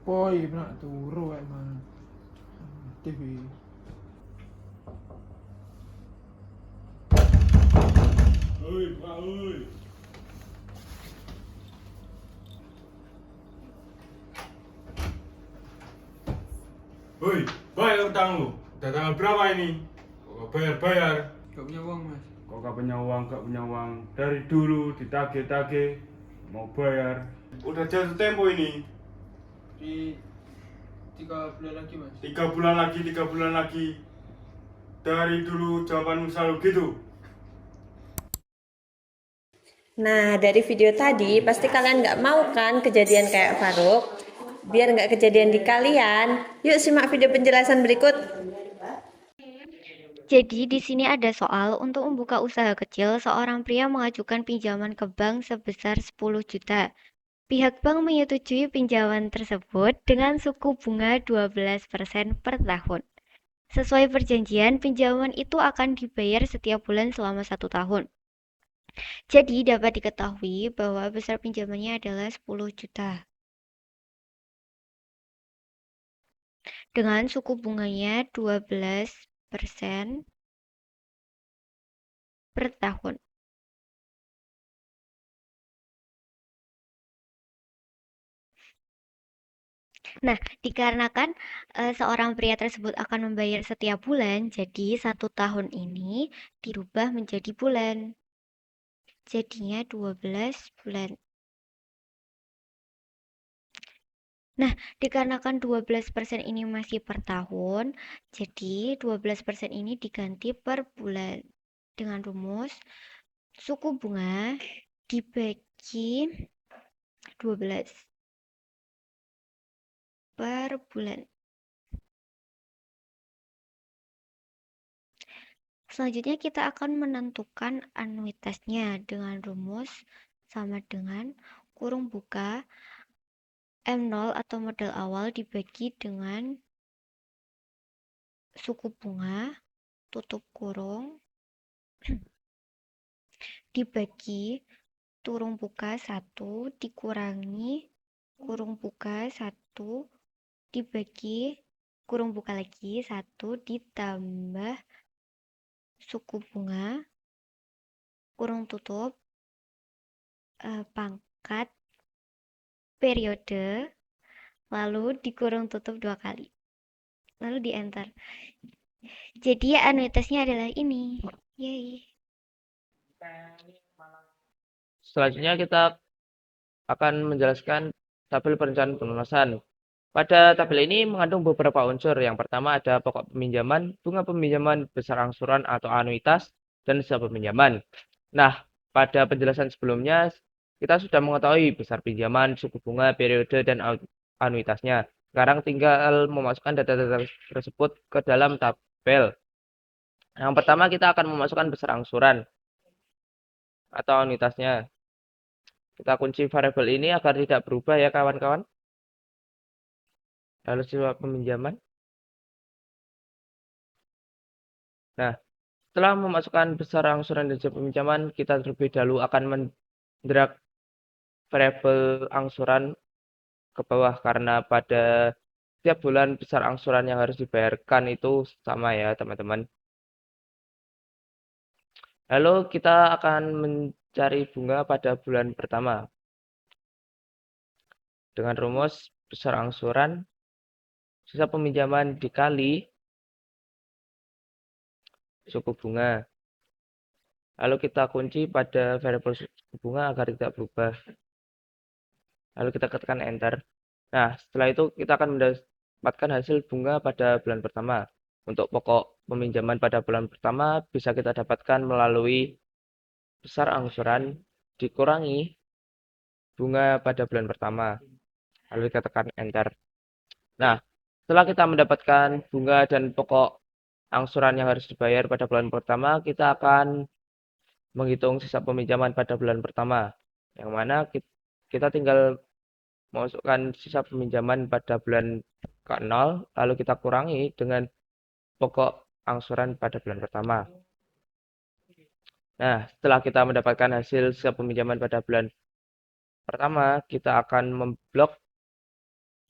Poi nak turu emang TV. Oi, Pak, oi. Oi, bayar utang lu. Udah tanggal berapa ini? Kok gak bayar-bayar? Gak punya uang mas. Kok gak punya uang, gak punya uang. Dari dulu ditagih-tagih, mau bayar. Udah jatuh tempo ini. Di 3 bulan lagi mas. 3 bulan lagi, 3 bulan lagi. Dari dulu jawabanmu selalu gitu. Nah, dari video tadi, pasti kalian nggak mau kan kejadian kayak Faruk? Biar nggak kejadian di kalian, yuk simak video penjelasan berikut. Jadi di sini ada soal untuk membuka usaha kecil, seorang pria mengajukan pinjaman ke bank sebesar 10 juta. Pihak bank menyetujui pinjaman tersebut dengan suku bunga 12% per tahun. Sesuai perjanjian, pinjaman itu akan dibayar setiap bulan selama 1 tahun. Jadi dapat diketahui bahwa besar pinjamannya adalah 10 juta. Dengan suku bunganya 12% per tahun. Nah, dikarenakan seorang pria tersebut akan membayar setiap bulan, jadi 1 tahun ini dirubah menjadi bulan. Jadinya 12 bulan. Nah, dikarenakan 12% ini masih per tahun, jadi 12% ini diganti per bulan. Dengan rumus suku bunga dibagi 12 per bulan. Selanjutnya kita akan menentukan anuitasnya dengan rumus sama dengan kurung buka M0 atau modal awal dibagi dengan suku bunga tutup kurung dibagi kurung buka 1 dikurangi kurung buka 1 dibagi kurung buka lagi 1 ditambah suku bunga kurung tutup pangkat periode lalu dikurung tutup 2 kali lalu di enter. Jadi anuitasnya adalah ini. Yeay. Selanjutnya kita akan menjelaskan tabel perencanaan pelunasan. Pada tabel ini mengandung beberapa unsur. Yang pertama ada pokok peminjaman, bunga peminjaman, besar angsuran atau anuitas, dan sisa peminjaman. Nah, pada penjelasan sebelumnya kita sudah mengetahui besar pinjaman, suku bunga, periode, dan anuitasnya. Sekarang tinggal memasukkan data-data tersebut ke dalam tabel. Yang pertama kita akan memasukkan besar angsuran atau anuitasnya. Kita kunci variabel ini agar tidak berubah ya kawan-kawan. Lalu sisa peminjaman. Nah, setelah memasukkan besar angsuran dan sisa peminjaman, kita terlebih dahulu akan mendrag variabel angsuran ke bawah karena pada setiap bulan besar angsuran yang harus dibayarkan itu sama ya teman-teman. Lalu kita akan mencari bunga pada bulan pertama. Dengan rumus besar angsuran, sisa peminjaman dikali suku bunga. Lalu kita kunci pada variabel suku bunga agar tidak berubah. Lalu kita ketekan enter. Nah, setelah itu kita akan mendapatkan hasil bunga pada bulan pertama. Untuk pokok peminjaman pada bulan pertama bisa kita dapatkan melalui besar angsuran dikurangi bunga pada bulan pertama. Lalu kita tekan enter. Nah, setelah kita mendapatkan bunga dan pokok angsuran yang harus dibayar pada bulan pertama, kita akan menghitung sisa peminjaman pada bulan pertama. Yang mana kita tinggal masukkan sisa peminjaman pada bulan ke-0, lalu kita kurangi dengan pokok angsuran pada bulan pertama. Nah, setelah kita mendapatkan hasil sisa peminjaman pada bulan pertama, kita akan memblok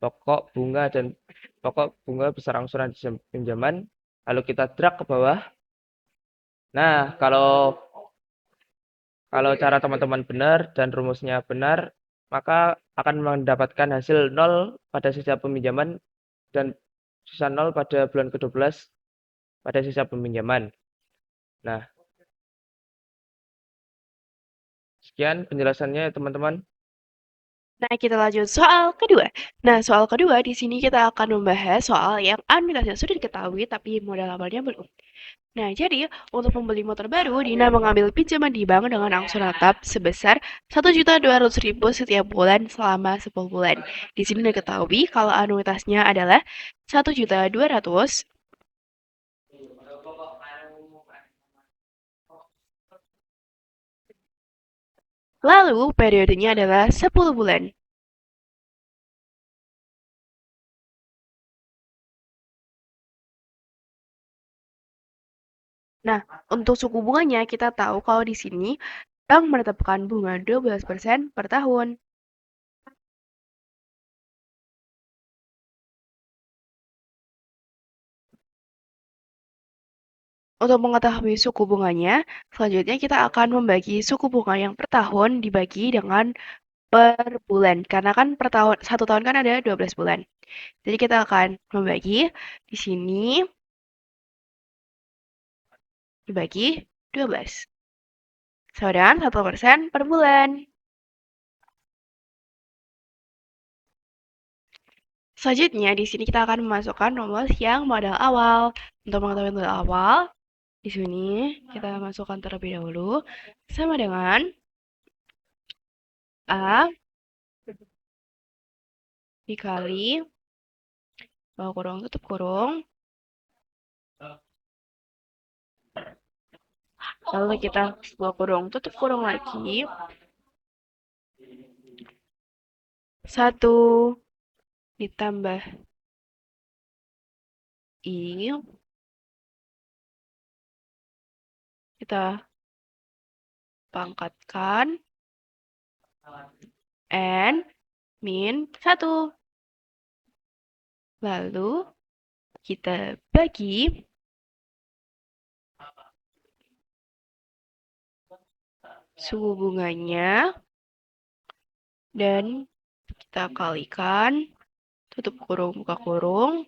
pokok bunga besar angsuran pinjaman, lalu kita drag ke bawah. Nah, kalau cara teman-teman benar dan rumusnya benar, maka akan mendapatkan hasil 0 pada sisa peminjaman dan sisa 0 pada bulan ke-12 pada sisa peminjaman. Nah, sekian penjelasannya teman-teman. Nah, kita lanjut soal kedua. Nah, soal kedua di sini kita akan membahas soal yang anuitasnya sudah diketahui tapi modal awalnya belum. Nah, jadi untuk membeli motor baru, Dina mengambil pinjaman di bank dengan angsuran tetap sebesar 1.200.000 setiap bulan selama 10 bulan. Di sini diketahui kalau anuitasnya adalah 1.200.000. Lalu periodenya adalah 10 bulan. Nah, untuk suku bunganya kita tahu kalau di sini bank menetapkan bunga 12% per tahun. Untuk mengetahui suku bunganya, selanjutnya kita akan membagi suku bunga yang per tahun dibagi dengan per bulan. Karena kan per tahun, 1 tahun kan ada 12 bulan. Jadi kita akan membagi di sini dibagi 12. Sama dengan 1% per bulan. Selanjutnya di sini kita akan memasukkan rumus yang modal awal. Untuk mengetahui modal awal, di sini kita masukkan terlebih dahulu sama dengan A dikali buka kurung tutup kurung. Lalu kita buka kurung tutup kurung lagi. 1 ditambah I kita pangkatkan N min 1. Lalu kita bagi suku bunganya dan kita kalikan tutup kurung buka kurung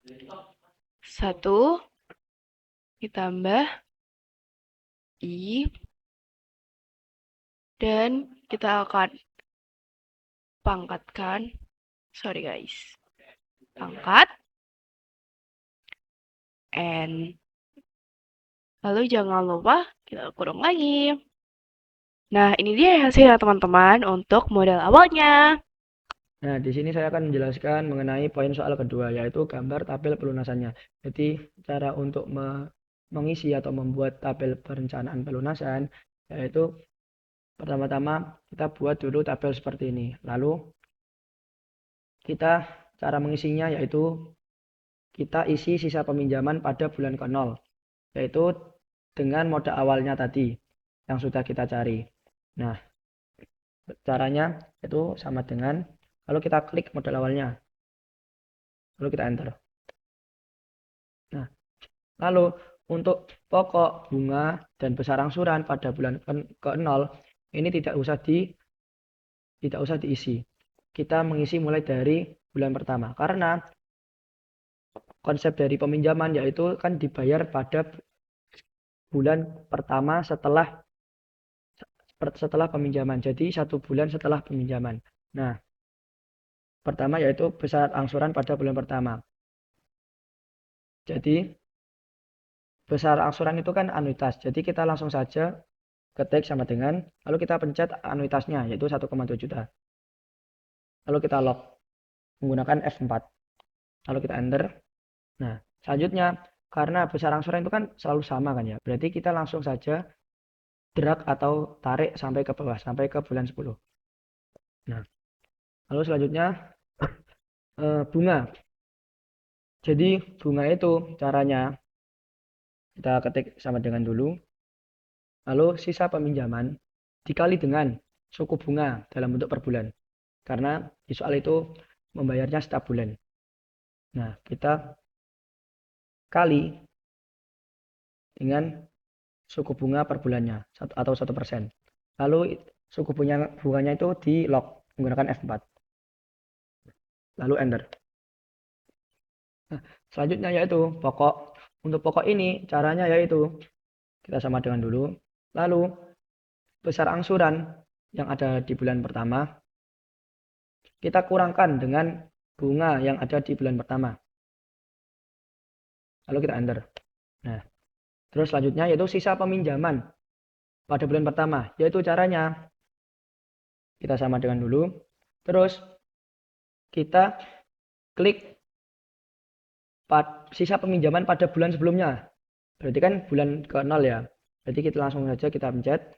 1 ditambah I dan kita akan pangkatkan, sorry guys, pangkat N. Lalu jangan lupa kita kurung lagi. Nah, ini dia hasilnya teman-teman untuk modal awalnya. Nah, di sini saya akan menjelaskan mengenai poin soal kedua, yaitu gambar tabel pelunasannya. Jadi, cara untuk mengisi atau membuat tabel perencanaan pelunasan, yaitu pertama-tama kita buat dulu tabel seperti ini. Lalu, cara mengisinya yaitu kita isi sisa peminjaman pada bulan ke-0, yaitu dengan modal awalnya tadi yang sudah kita cari. Nah, caranya itu sama dengan lalu kita klik modal awalnya, lalu kita enter. Nah, lalu untuk pokok, bunga, dan besar angsuran pada bulan ke-0 ini tidak usah diisi. Kita mengisi mulai dari bulan pertama karena konsep dari peminjaman yaitu kan dibayar pada bulan pertama setelah peminjaman. Jadi 1 bulan setelah peminjaman. Nah, pertama yaitu besar angsuran pada bulan pertama. Jadi besar angsuran itu kan anuitas. Jadi kita langsung saja ketik sama dengan lalu kita pencet anuitasnya yaitu 1,2 juta. Lalu kita lock menggunakan F4. Lalu kita enter. Nah, selanjutnya karena besar angsuran itu kan selalu sama kan ya. Berarti kita langsung saja drag atau tarik sampai ke bawah sampai ke bulan 10. Nah, lalu selanjutnya bunga. Jadi bunga itu caranya kita ketik sama dengan dulu. Lalu sisa peminjaman dikali dengan suku bunga dalam bentuk per bulan. Karena di soal itu membayarnya setiap bulan. Nah, kita kali dengan suku bunga per bulannya atau 1%. Lalu suku bunganya itu di lock menggunakan F4. Lalu enter. Nah, selanjutnya yaitu pokok. Untuk pokok ini caranya yaitu kita sama dengan dulu. Lalu besar angsuran yang ada di bulan pertama kita kurangkan dengan bunga yang ada di bulan pertama. Lalu kita enter. Nah, terus selanjutnya yaitu sisa peminjaman pada bulan pertama. Yaitu caranya kita sama dengan dulu. Terus kita klik sisa peminjaman pada bulan sebelumnya. Berarti kan bulan ke-0 ya. Jadi kita langsung saja kita pencet.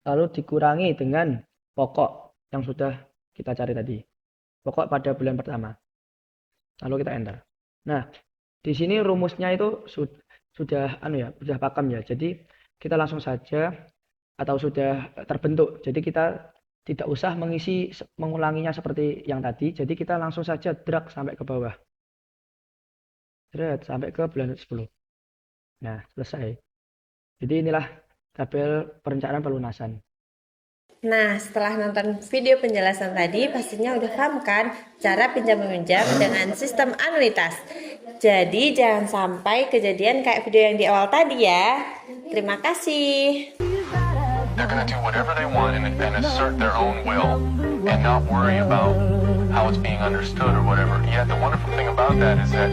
Lalu dikurangi dengan pokok yang sudah kita cari tadi. Pokok pada bulan pertama. Lalu kita enter. Nah, di sini rumusnya itu sudah pakam ya. Jadi kita langsung saja atau sudah terbentuk. Jadi kita tidak usah mengulanginya seperti yang tadi. Jadi kita langsung saja drag sampai ke bawah. Drag sampai ke bulan 10. Nah, selesai. Jadi inilah tabel perencanaan pelunasan. Nah, setelah nonton video penjelasan tadi, pastinya udah paham kan cara pinjam-meminjam dengan sistem anuitas. Jadi, jangan sampai kejadian kayak video yang di awal tadi ya. Terima kasih. They're going to do whatever they want and assert their own will and not worry about how it's being understood or whatever. Yet the wonderful thing about that is that